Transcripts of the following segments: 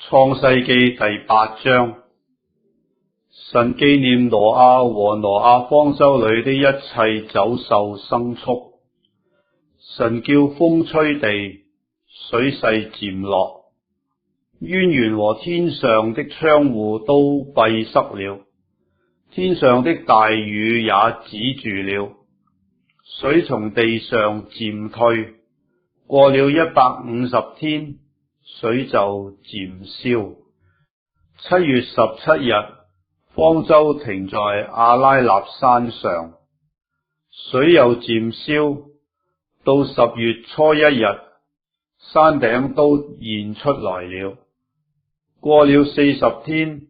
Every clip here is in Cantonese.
創世記第8章，神紀念挪亞和挪亞方舟裏的一切走獸牲畜。神叫風吹地，水勢漸落，淵源和天上的窗戶都閉塞了，天上的大雨也止住了，水從地上漸退，過了150天，水就漸消。7月17日，方舟停在亞拉臘山上，水又漸消。到10月初1日，山頂都現出來了。過了40天，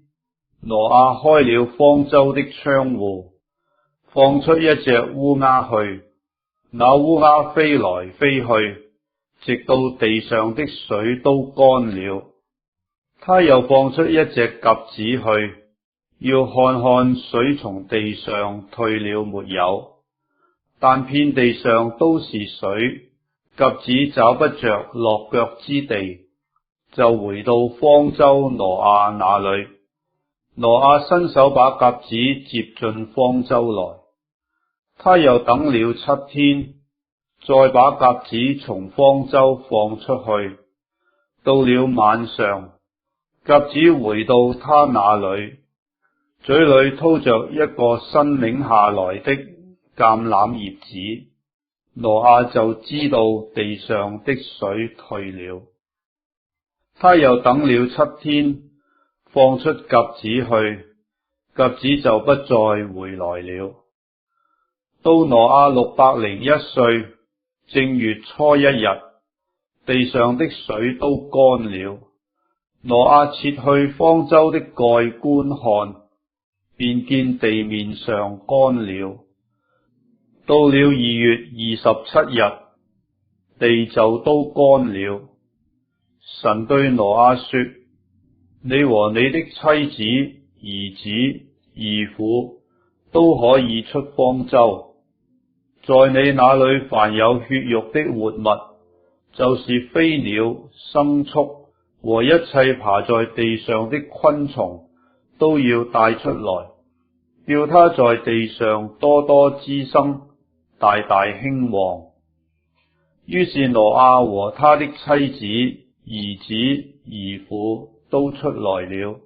挪亞開了方舟的窗戶，放出一隻烏鴉去，那烏鴉飛來飛去，直到地上的水都乾了。他又放出一隻鴿子去，要看看水從地上退了沒有。但遍地上都是水，鴿子找不着落腳之地，就回到方舟挪亞那裏。挪亞伸手把鴿子接進方舟來，他又等了7天，再把鴿子從方舟放出去。到了晚上，鴿子回到他那裏，嘴裏叨着一個新擰下來的橄欖葉子，挪亞就知道地上的水退了。他又等了7天，放出鴿子去，鴿子就不再回來了。到挪亞601歲正月初1日，地上的水都乾了。挪亞撤去方舟的蓋觀看，便見地面上乾了。到了2月27日，地就都乾了。神對挪亞說：你和你的妻子、兒子、兒婦都可以出方舟，在你那裏凡有血肉的活物，就是飛鳥、牲畜和一切爬在地上的昆蟲，都要帶出來，叫它在地上多多滋生，大大興旺。於是挪亞和他的妻子、兒子、兒婦都出來了，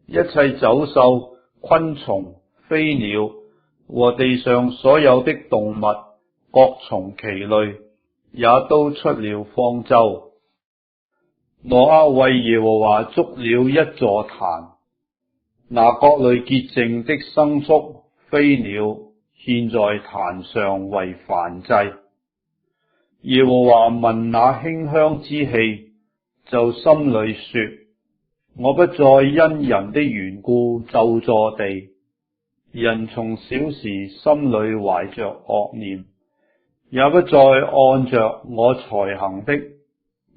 一切走獸、昆蟲、飛鳥和地上所有的動物，各從其類，也都出了方舟。挪亞為耶和華築了一座壇，拿各類潔淨的牲畜、飛鳥獻在壇上為燔祭。耶和華聞那馨香之氣，就心裏說：我不再因人的緣故咒詛地，人從小時心裏懷着惡念，也不再按着我才行的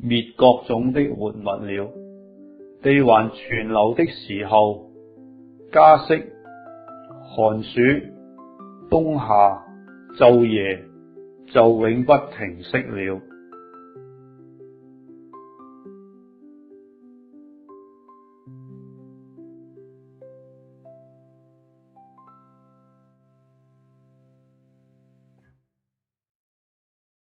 滅各種的活物了。地還存留的時候，家息、寒暑、冬夏、晝夜就永不停息了。